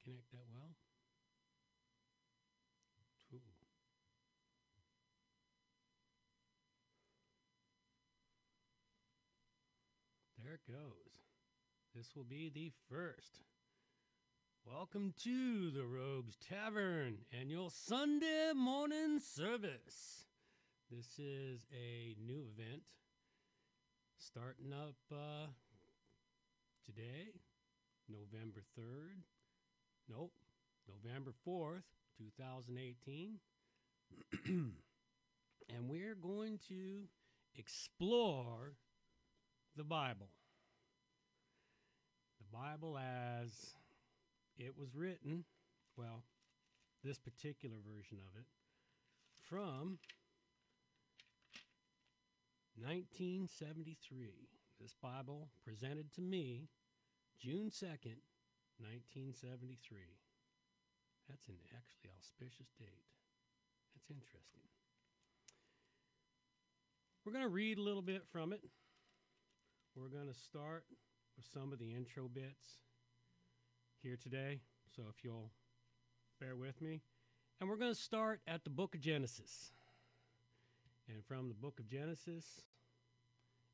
connect that well. Ooh. There it goes. This will be the first. Welcome to the Rogues Tavern annual Sunday morning service. This is a new event starting up today, November 3rd. Nope, November 4th, 2018. And we're going to explore the Bible. The Bible as it was written, well, this particular version of it, from 1973. This Bible presented to me June 2nd, 1973. That's an actually auspicious date. That's interesting. We're going to read a little bit from it. We're going to start with some of the intro bits here today, so if you'll bear with me. And we're going to start at the book of Genesis. And from the book of Genesis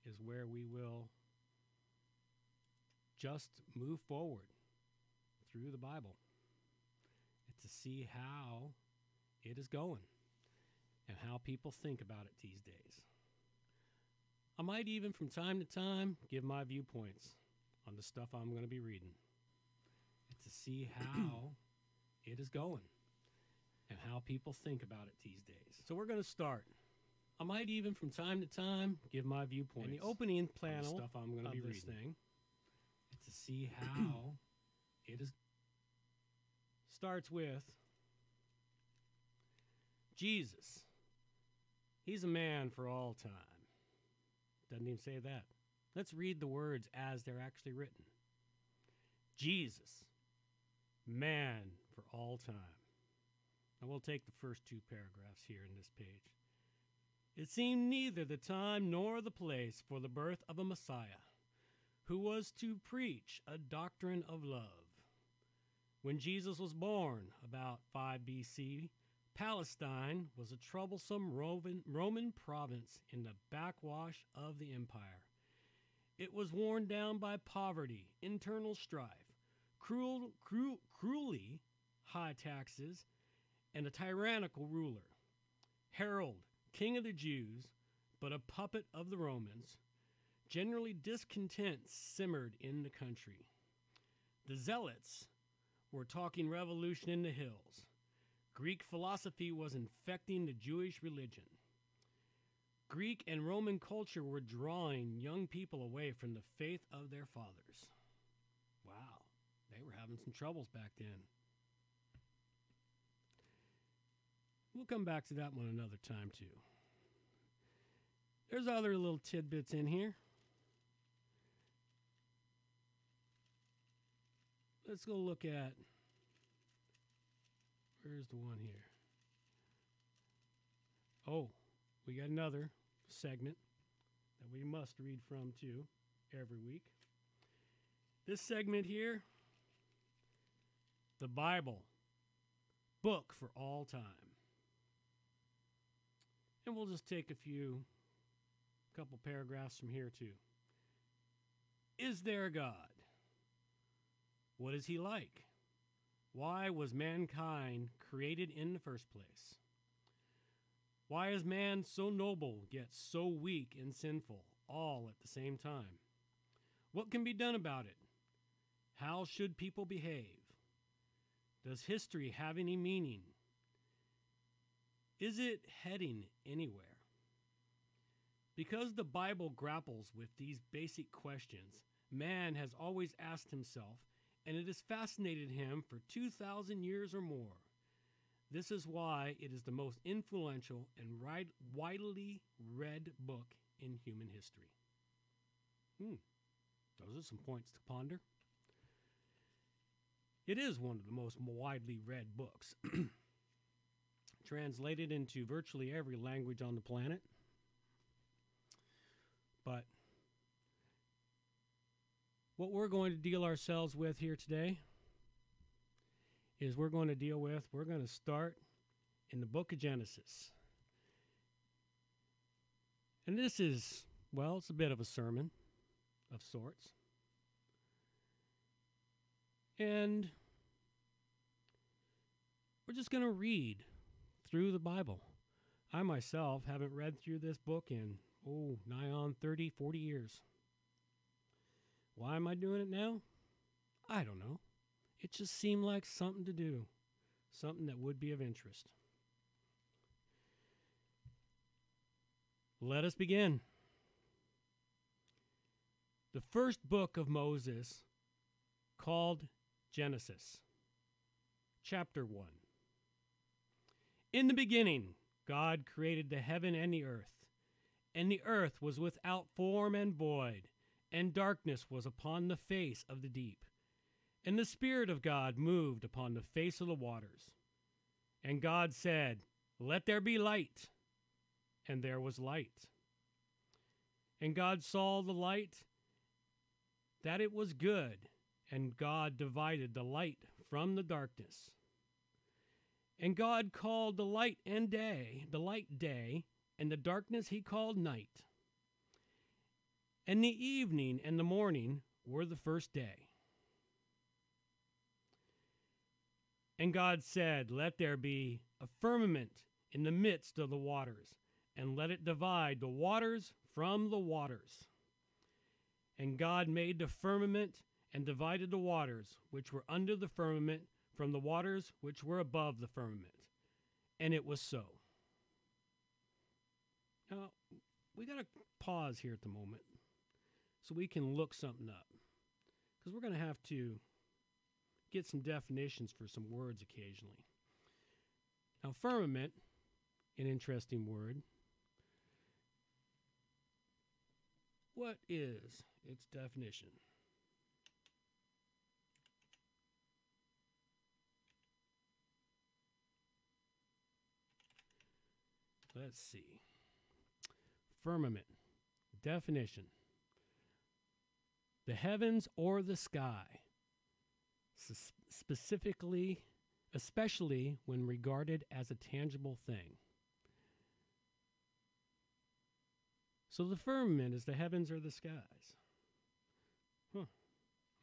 is where we will just move forward through the Bible and to see how it is going and how people think about it these days. I might even from time to time give my viewpoints on the stuff I'm going to be reading and to see how it is going and how people think about it these days. So we're going to start. I might even from time to time give my viewpoints. And the opening panel the stuff I'm going to be reading thing and to see how it is starts with Jesus. He's a man for all time. Doesn't even say that. Let's read the words as they're actually written. Jesus, man for all time. And we'll take the first two paragraphs here in this page. It seemed neither the time nor the place for the birth of a Messiah, who was to preach a doctrine of love. When Jesus was born, about 5 BC, Palestine was a troublesome Roman province in the backwash of the empire. It was worn down by poverty, internal strife, cruelly high taxes, and a tyrannical ruler. Herod, king of the Jews, but a puppet of the Romans, generally discontent simmered in the country. The zealots were talking revolution in the hills. Greek philosophy was infecting the Jewish religion. Greek and Roman culture were drawing young people away from the faith of their fathers. Wow, they were having some troubles back then. We'll come back to that one another time, too. There's other little tidbits in here. Let's go look at, where's the one here? Oh, we got another segment that we must read from, too, every week. This segment here, the Bible, book for all time. And we'll just take a couple paragraphs from here, too. Is there a God? What is he like? Why was mankind created in the first place? Why is man so noble, yet so weak and sinful, all at the same time? What can be done about it? How should people behave? Does history have any meaning? Is it heading anywhere? Because the Bible grapples with these basic questions, man has always asked himself, and it has fascinated him for 2,000 years or more. This is why it is the most influential and widely read book in human history. Those are some points to ponder. It is one of the most widely read books. Translated into virtually every language on the planet. But what we're going to deal ourselves with here today is we're going to start in the book of Genesis. And this is, well, it's a bit of a sermon of sorts. And we're just going to read through the Bible. I myself haven't read through this book in, nigh on 30, 40 years. Why am I doing it now? I don't know. It just seemed like something to do, something that would be of interest. Let us begin. The first book of Moses, called Genesis, chapter 1. In the beginning, God created the heaven and the earth was without form and void, and darkness was upon the face of the deep. And the Spirit of God moved upon the face of the waters. And God said, "Let there be light." And there was light. And God saw the light, that it was good, and God divided the light from the darkness. And God called the light day, and the darkness he called night. And the evening and the morning were the first day. And God said, "Let there be a firmament in the midst of the waters, and let it divide the waters from the waters." And God made the firmament and divided the waters which were under the firmament from the waters which were above the firmament. And it was so. Now, we got to pause here at the moment so we can look something up, because we're going to have to get some definitions for some words occasionally. Now, firmament, an interesting word. What is its definition? Let's see. Firmament. Definition. The heavens or the sky, specifically, especially when regarded as a tangible thing. So the firmament is the heavens or the skies. Well,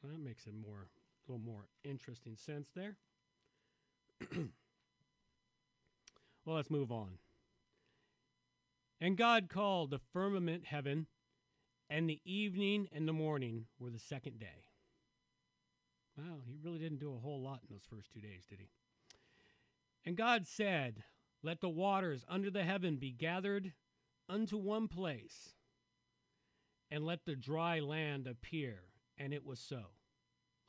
that makes it a little more interesting sense there. Well, let's move on. And God called the firmament heaven, and the evening and the morning were the second day. Wow, he really didn't do a whole lot in those first 2 days, did he? And God said, "Let the waters under the heaven be gathered unto one place, and let the dry land appear." And it was so.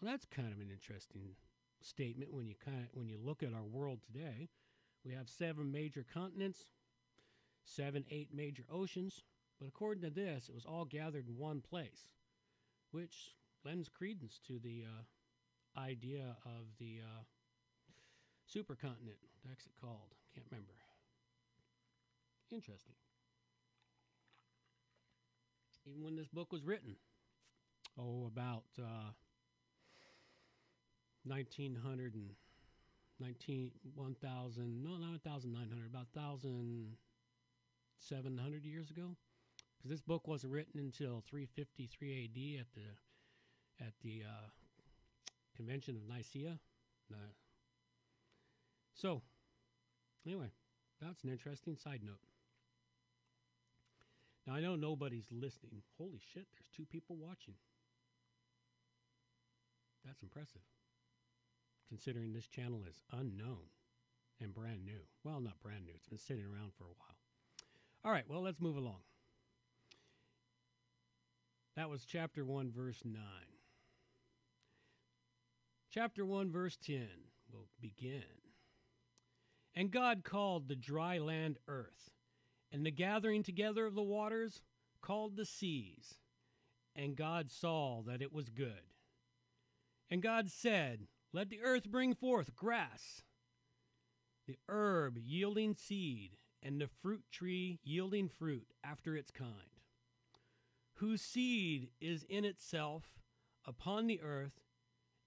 Well, that's kind of an interesting statement when you look at our world today. We have 7 major continents, 8 major oceans, but according to this, it was all gathered in one place, which lends credence to the idea of the supercontinent. What's it called? Can't remember. Interesting. Even when this book was written, about 1,700 years ago, because this book wasn't written until 353 AD at the Convention of Nicaea. So, anyway, that's an interesting side note. Now, I know nobody's listening. Holy shit, there's 2 people watching. That's impressive, considering this channel is unknown and brand new. Well, not brand new. It's been sitting around for a while. All right, well, let's move along. That was chapter 1, verse 9. Chapter 1, verse 10 will begin. And God called the dry land earth, and the gathering together of the waters called the seas. And God saw that it was good. And God said, "Let the earth bring forth grass, the herb yielding seed, and the fruit tree yielding fruit after its kind, whose seed is in itself upon the earth."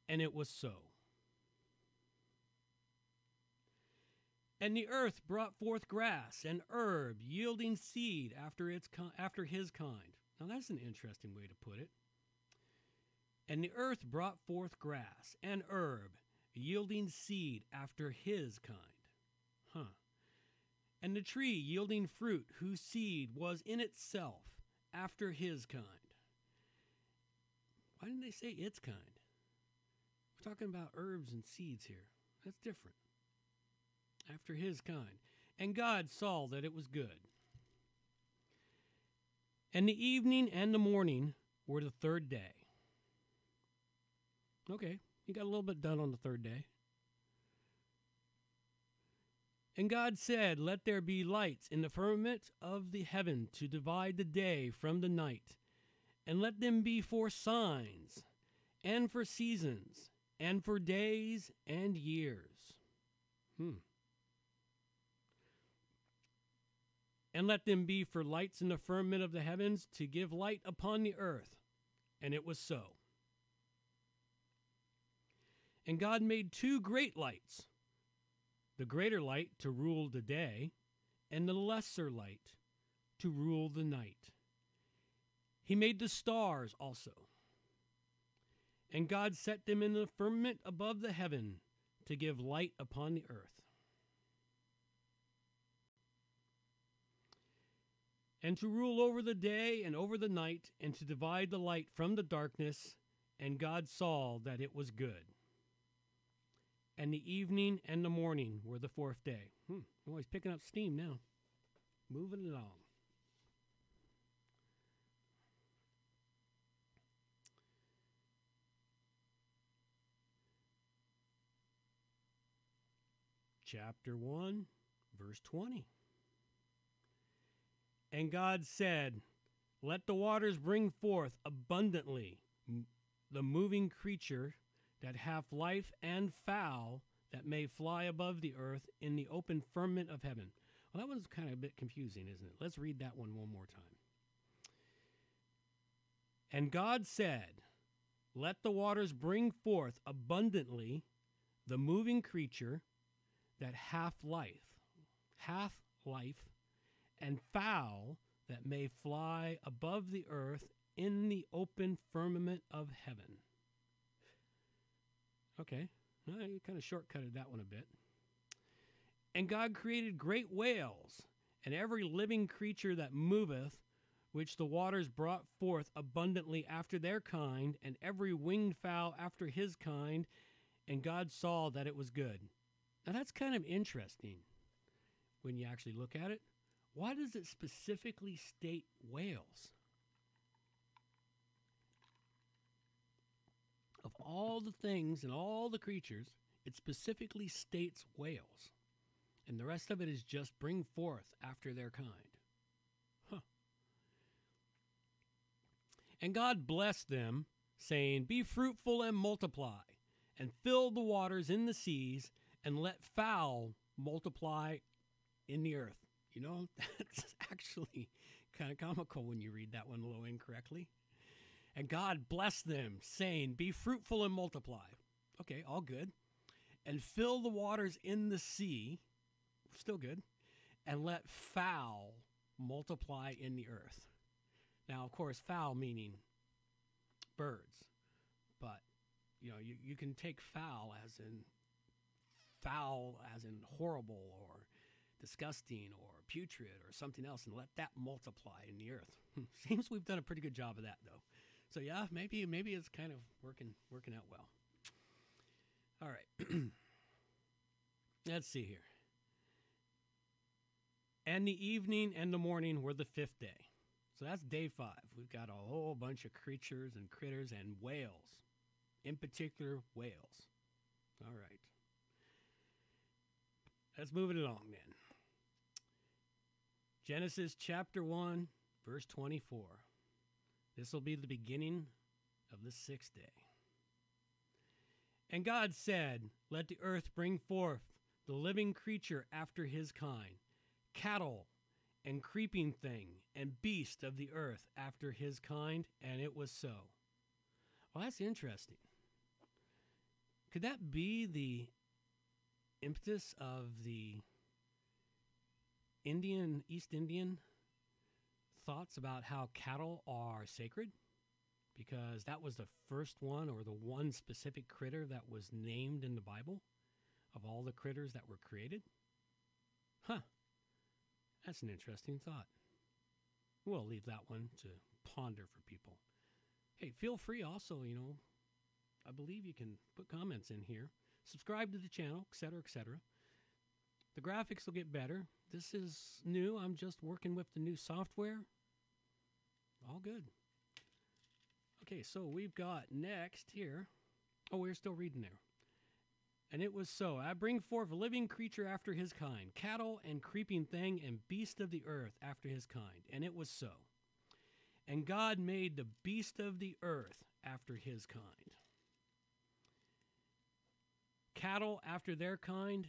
And it was so. And the earth brought forth grass and herb, yielding seed after his kind. Now that's an interesting way to put it. And the earth brought forth grass and herb, yielding seed after his kind. And the tree yielding fruit, whose seed was in itself after his kind. Why didn't they say its kind? We're talking about herbs and seeds here. That's different. After his kind. And God saw that it was good. And the evening and the morning were the third day. Okay, you got a little bit done on the third day. And God said, let there be lights in the firmament of the heaven to divide the day from the night, and let them be for signs, and for seasons, and for days and years. And let them be for lights in the firmament of the heavens to give light upon the earth. And it was so. And God made 2 great lights, the greater light to rule the day, and the lesser light to rule the night. He made the stars also. And God set them in the firmament above the heaven to give light upon the earth. And to rule over the day and over the night, and to divide the light from the darkness. And God saw that it was good. And the evening and the morning were the 4th day. Oh, he's picking up steam now. Moving along. Chapter 1, verse 20. And God said, let the waters bring forth abundantly the moving creature that hath life, and fowl that may fly above the earth in the open firmament of heaven. Well, that one's kind of a bit confusing, isn't it? Let's read that one more time. And God said, let the waters bring forth abundantly the moving creature that hath life, and fowl that may fly above the earth in the open firmament of heaven. Okay, you kind of shortcutted that one a bit. And God created great whales, and every living creature that moveth, which the waters brought forth abundantly after their kind, and every winged fowl after his kind, and God saw that it was good. Now that's kind of interesting when you actually look at it. Why does it specifically state whales? Of all the things and all the creatures, it specifically states whales. And the rest of it is just bring forth after their kind. And God blessed them, saying, be fruitful and multiply, and fill the waters in the seas, and let fowl multiply in the earth. You know, that's actually kind of comical when you read that one a little incorrectly. And God blessed them, saying, be fruitful and multiply. Okay, all good. And fill the waters in the sea. Still good. And let fowl multiply in the earth. Now, of course, fowl meaning birds. But, you know, you can take fowl as in horrible or disgusting or putrid or something else, and let that multiply in the earth. Seems we've done a pretty good job of that, though. So yeah, maybe it's kind of working out well. All right. Let's see here. And the evening and the morning were the 5th day. So that's day 5. We've got a whole bunch of creatures and critters and whales. In particular, whales. All right. Let's move it along then. Genesis chapter 1, verse 24. This will be the beginning of the 6th day. And God said, let the earth bring forth the living creature after his kind, cattle and creeping thing and beast of the earth after his kind, and it was so. Well, that's interesting. Could that be the impetus of the East Indian thoughts about how cattle are sacred because that was the first one or the one specific critter that was named in the Bible of all the critters that were created? Huh. That's an interesting thought. We'll leave that one to ponder for people. Hey, feel free also, I believe you can put comments in here. Subscribe to the channel, etc., etc. The graphics will get better. This is new. I'm just working with the new software. All good. Okay, so we've got next here. Oh, we're still reading there. And it was so. I bring forth a living creature after his kind, cattle and creeping thing and beast of the earth after his kind. And it was so. And God made the beast of the earth after his kind. Cattle after their kind,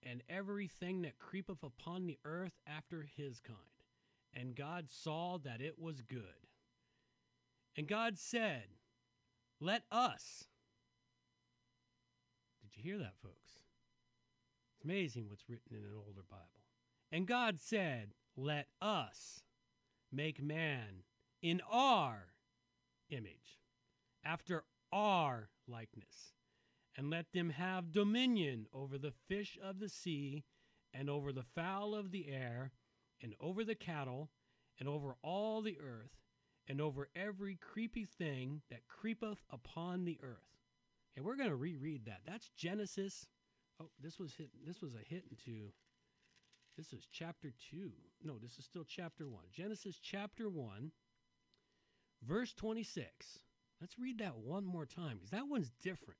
and everything that creepeth upon the earth after his kind. And God saw that it was good. And God said, let us. Did you hear that, folks? It's amazing what's written in an older Bible. And God said, let us make man in our image, after our likeness, and let them have dominion over the fish of the sea, and over the fowl of the air, and over the cattle, and over all the earth, and over every creepy thing that creepeth upon the earth. And we're going to reread that. That's Genesis. Oh, this was a hit into. This is chapter 2. No, this is still chapter 1. Genesis chapter 1, verse 26. Let's read that one more time because that one's different.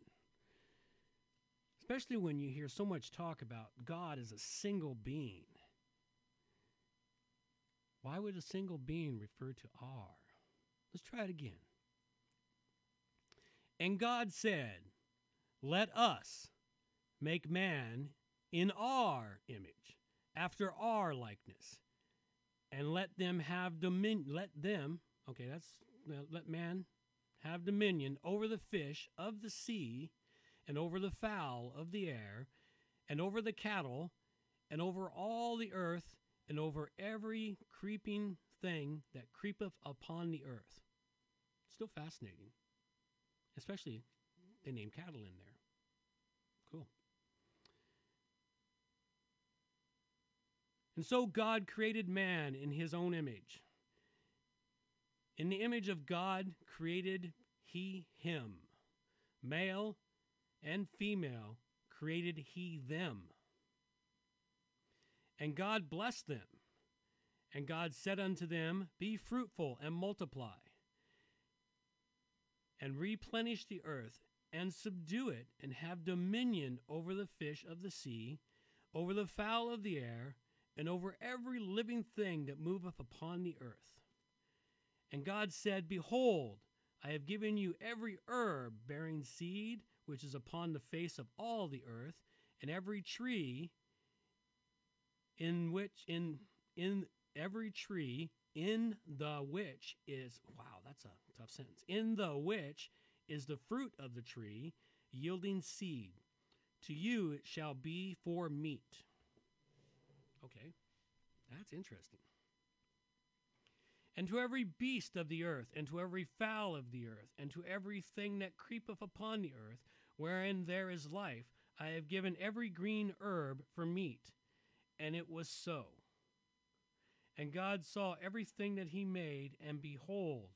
Especially when you hear so much talk about God as a single being. Why would a single being refer to our? Let's try it again. And God said, let us make man in our image, after our likeness, and let them have dominion. Let man have dominion over the fish of the sea, and over the fowl of the air, and over the cattle, and over all the earth, and over every creeping thing that creepeth upon the earth. Still fascinating. Especially, they name cattle in there. Cool. And so God created man in his own image. In the image of God created he him. Male and female created he them. And God blessed them. And God said unto them, be fruitful and multiply, and replenish the earth, and subdue it, and have dominion over the fish of the sea, over the fowl of the air, and over every living thing that moveth upon the earth. And God said, behold, I have given you every herb bearing seed, which is upon the face of all the earth, and every tree in every tree in the which is, wow, that's a tough sentence, in the which is the fruit of the tree, yielding seed. To you it shall be for meat. Okay, that's interesting. And to every beast of the earth, and to every fowl of the earth, and to everything that creepeth upon the earth, wherein there is life, I have given every green herb for meat. And it was so. And God saw everything that he made, and behold,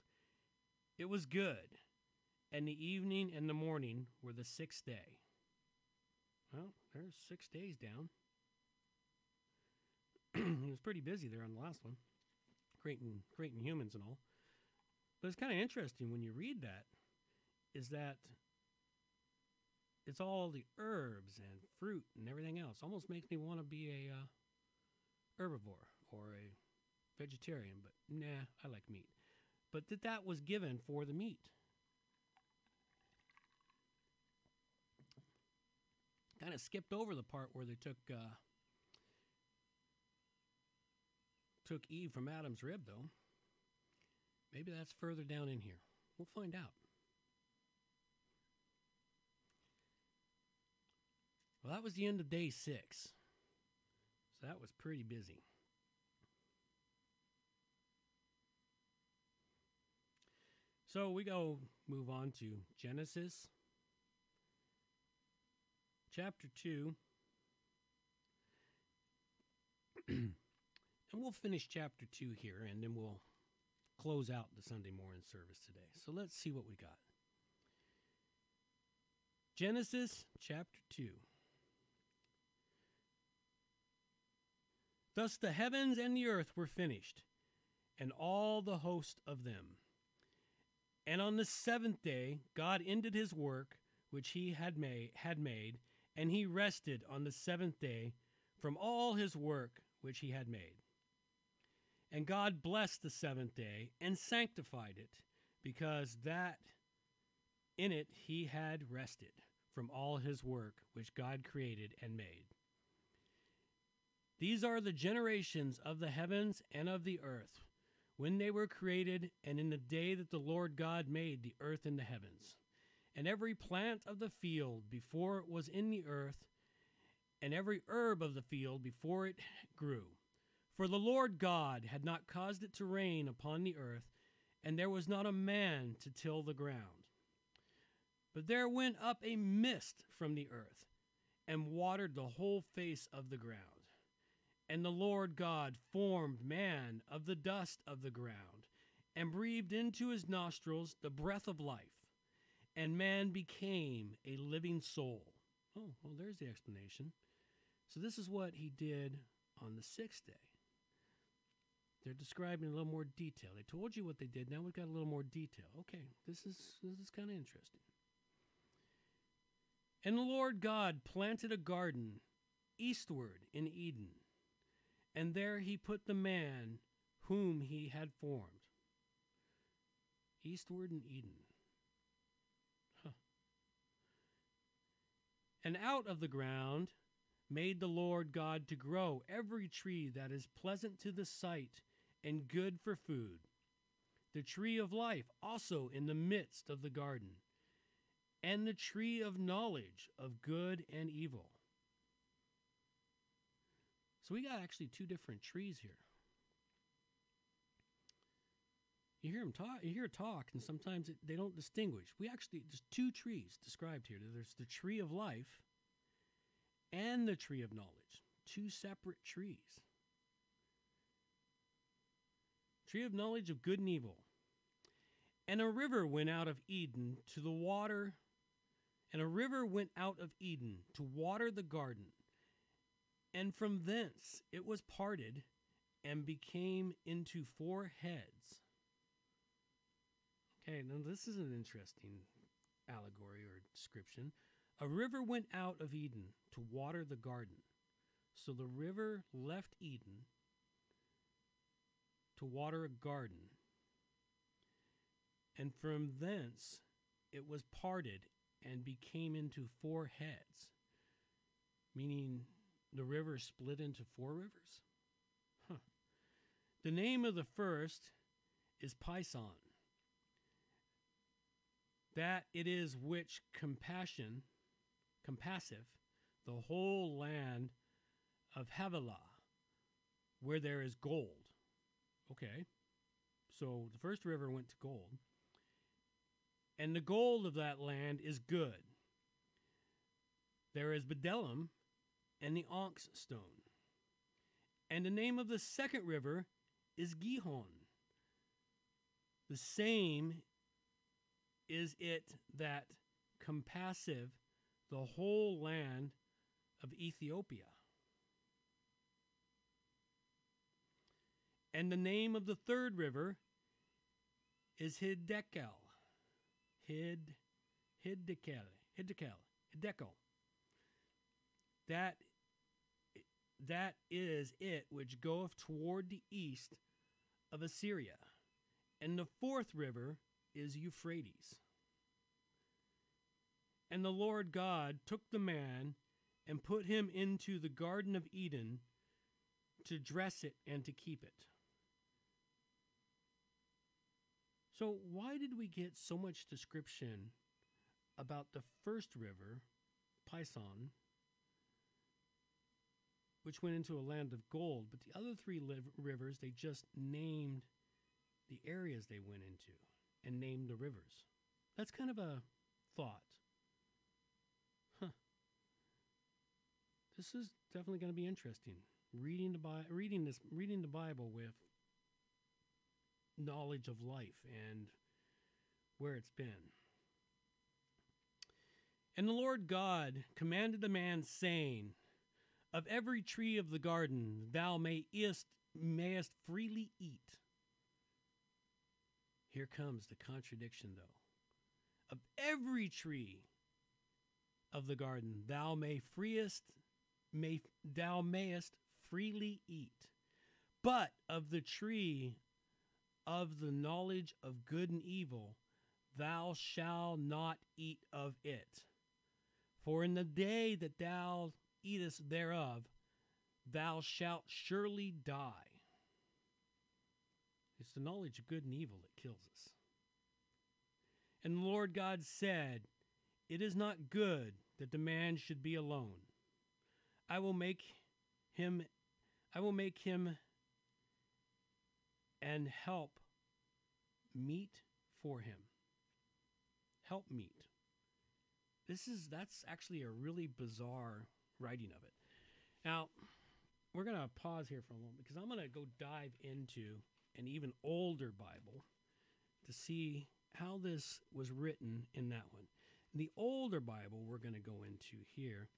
it was good. And the evening and the morning were the sixth day. Well, there's 6 days down. He was pretty busy there on the last one, creating humans and all. But it's kind of interesting when you read that, is that it's all the herbs and fruit and everything else. Almost makes me want to be a herbivore or a vegetarian, but nah, I like meat. But that was given for the meat. Kind of skipped over the part where they took Eve from Adam's rib, though. Maybe that's further down in here. We'll find out. Well, that was the end of day 6. So that was pretty busy. So we go move on to Genesis chapter 2. And we'll finish chapter 2 here, and then we'll close out the Sunday morning service today. So let's see what we got. Genesis chapter 2. Thus the heavens and the earth were finished, and all the host of them. And on the seventh day God ended his work which he had made, and he rested on the seventh day from all his work which he had made. And God blessed the seventh day and sanctified it, because that in it he had rested from all his work which God created and made. These are the generations of the heavens and of the earth, when they were created, and in the day that the Lord God made the earth and the heavens, and every plant of the field before it was in the earth, and every herb of the field before it grew. For the Lord God had not caused it to rain upon the earth, and there was not a man to till the ground. But there went up a mist from the earth, and watered the whole face of the ground. And the Lord God formed man of the dust of the ground, and breathed into his nostrils the breath of life, and man became a living soul. Oh, well, there's the explanation. So this is what he did on the sixth day. They're describing a little more detail. They told you what they did. Now we've got a little more detail. Okay, this is kind of interesting. And the Lord God planted a garden eastward in Eden, and there he put the man whom he had formed. Eastward in Eden. Huh. And out of the ground made the Lord God to grow every tree that is pleasant to the sight and good for food, the tree of life also in the midst of the garden, and the tree of knowledge of good and evil. So we got actually two different trees here. You hear them talk, and sometimes they don't distinguish. There's two trees described here. There's the tree of life and the tree of knowledge. Two separate trees. Tree of knowledge of good and evil. And a river went out of Eden to the water, and a river went out of Eden to water the garden. And from thence it was parted and became into 4 heads. Okay, now this is an interesting allegory or description. A river went out of Eden to water the garden. So the river left Eden to water a garden. And from thence it was parted and became into 4 heads. Meaning the river split into 4 rivers? Huh. The name of the first is Pison. That it is which compassive the whole land of Havilah, where there is gold. Okay, so the first river went to gold. And the gold of that land is good. There is bdellium and the onyx stone. And the name of the second river is Gihon. The same is it that compassive the whole land of Ethiopia. And the name of the third river is Hiddekel. That is it which goeth toward the east of Assyria. And the fourth river is Euphrates. And the Lord God took the man and put him into the Garden of Eden to dress it and to keep it. So why did we get so much description about the first river, Pison, which went into a land of gold, but the other 3 rivers, they just named the areas they went into? and named the rivers. That's kind of a thought. This is definitely going to be interesting. Reading the Bible with knowledge of life and where it's been. And the Lord God commanded the man, saying, of every tree of the garden thou mayest freely eat. Here comes the contradiction, though. Of every tree of the garden thou mayest freely eat, but of the tree of the knowledge of good and evil thou shalt not eat of it. For in the day that thou eatest thereof, thou shalt surely die. It's the knowledge of good and evil that kills us. And the Lord God said, it is not good that the man should be alone. I will make him and help meet for him. Help meet. That's actually a really bizarre writing of it. Now, we're going to pause here for a moment because I'm going to go dive into an even older Bible to see how this was written in that one. The older Bible we're going to go into here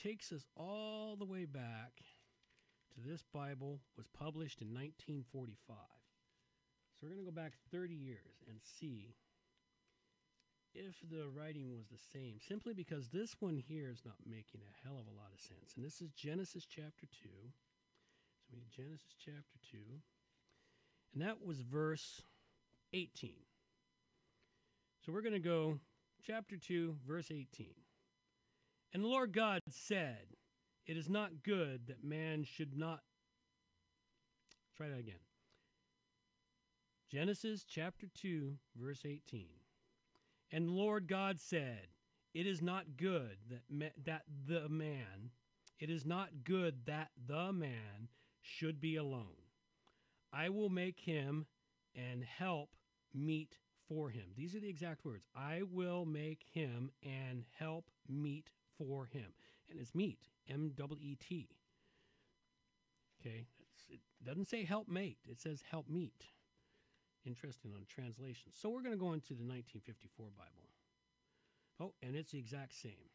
takes us all the way back to this Bible was published in 1945. So we're going to go back 30 years and see if the writing was the same, simply because this one here is not making a hell of a lot of sense. And this is Genesis chapter 2. So we need Genesis chapter 2. And that was verse 18. So we're going to go chapter 2, verse 18. And the Lord God said, it is not good that man should not... Try that again. Genesis chapter 2, verse 18. And the Lord God said, it is not good that the man should be alone. I will make him and help meet for him. These are the exact words. I will make him and help meet for him. And it's meet, M-E-E-T. Okay, it doesn't say help mate. It says help meet. Interesting on translation. So we're going to go into the 1954 Bible. Oh, and it's the exact same.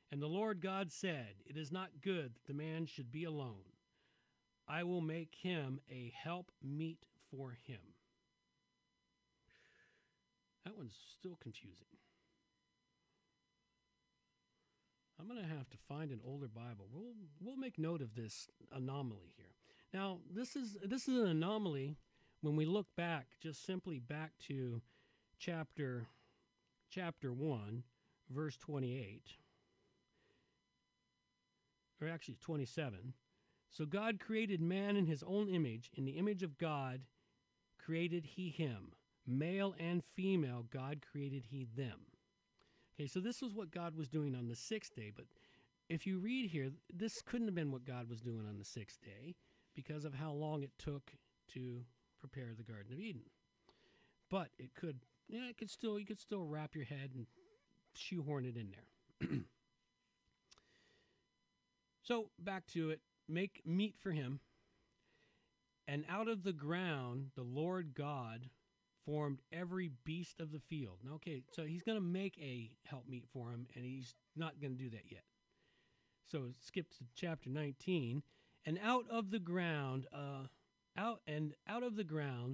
And the Lord God said, it is not good that the man should be alone. I will make him a help meet for him. That one's still confusing. I'm going to have to find an older Bible. We'll make note of this anomaly here. Now, this is an anomaly when we look back, just simply back to chapter 1, verse 28, or actually 27. So God created man in his own image. In the image of God created he him. Male and female, God created he them. Okay, so this was what God was doing on the sixth day. But if you read here, this couldn't have been what God was doing on the sixth day because of how long it took to prepare the Garden of Eden. But it could, you could still wrap your head and shoehorn it in there. So back to it. Make meat for him. And out of the ground, the Lord God formed every beast of the field. Now, okay, so he's going to make a helpmeet for him, and he's not going to do that yet. So skip to chapter 19. And out of the ground,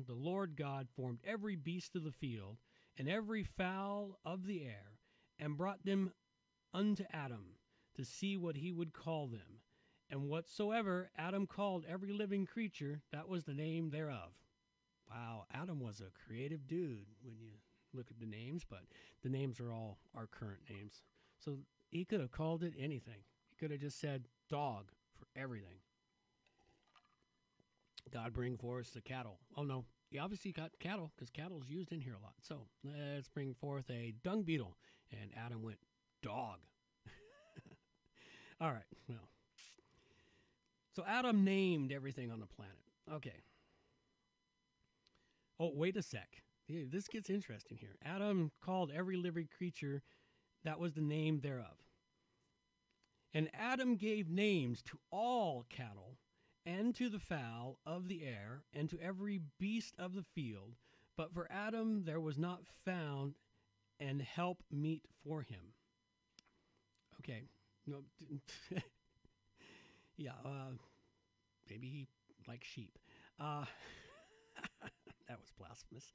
the Lord God formed every beast of the field and every fowl of the air, and brought them unto Adam to see what he would call them. And whatsoever Adam called every living creature, that was the name thereof. Wow, Adam was a creative dude when you look at the names, but the names are all our current names. So he could have called it anything. He could have just said dog for everything. God bring forth the cattle. Oh, no. He obviously got cattle because cattle is used in here a lot. So let's bring forth a dung beetle. And Adam went, dog. All right. Well, so Adam named everything on the planet. Okay. Oh, wait a sec. This gets interesting here. Adam called every living creature, that was the name thereof. And Adam gave names to all cattle, and to the fowl of the air, and to every beast of the field. But for Adam there was not found an help meet for him. Okay. No, yeah, maybe he likes sheep. That was blasphemous.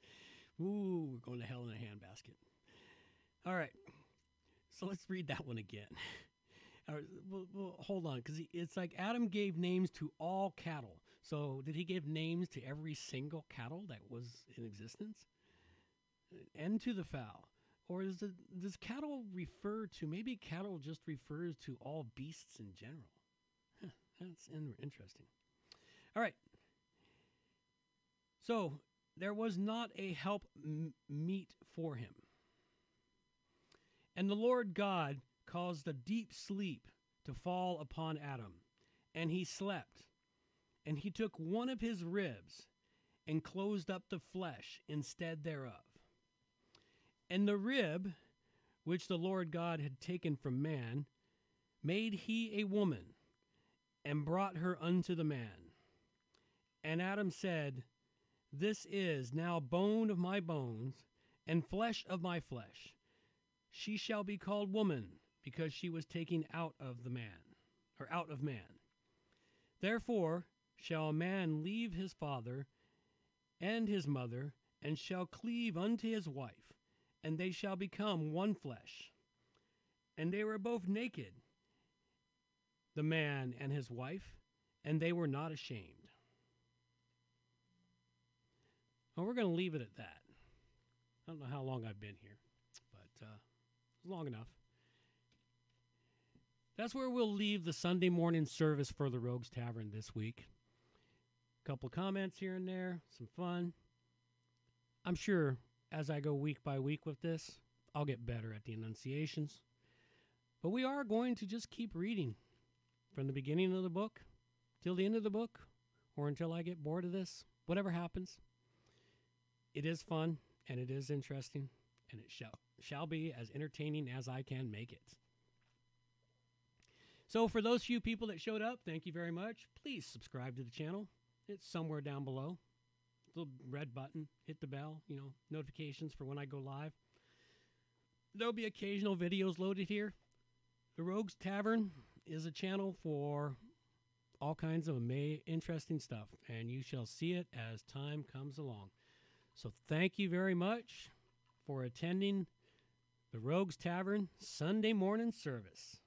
Ooh, we're going to hell in a handbasket. All right. So let's read that one again. Well, hold on, because it's like Adam gave names to all cattle. So did he give names to every single cattle that was in existence? And to the fowl? Or does cattle refer to, maybe cattle just refers to all beasts in general? Huh, that's interesting. All right. So there was not a help meet for him. And the Lord God caused a deep sleep to fall upon Adam, and he slept. And he took one of his ribs and closed up the flesh instead thereof. And the rib, which the Lord God had taken from man, made he a woman, and brought her unto the man. And Adam said, This is now bone of my bones, and flesh of my flesh. She shall be called woman, because she was taken out of the man, or out of man. Therefore shall a man leave his father and his mother, and shall cleave unto his wife, and they shall become one flesh. And they were both naked, the man and his wife, and they were not ashamed. Well, we're going to leave it at that. I don't know how long I've been here, but it's long enough. That's where we'll leave the Sunday morning service for the Rogues Tavern this week. A couple comments here and there, some fun. I'm sure as I go week by week with this, I'll get better at the enunciations. But we are going to just keep reading from the beginning of the book till the end of the book, or until I get bored of this, whatever happens. It is fun, and it is interesting, and it shall be as entertaining as I can make it. So for those few people that showed up, thank you very much. Please subscribe to the channel. It's somewhere down below. The red button. Hit the bell, notifications for when I go live. There'll be occasional videos loaded here. The Rogues Tavern is a channel for all kinds of interesting stuff, and you shall see it as time comes along. So thank you very much for attending the Rogues Tavern Sunday morning service.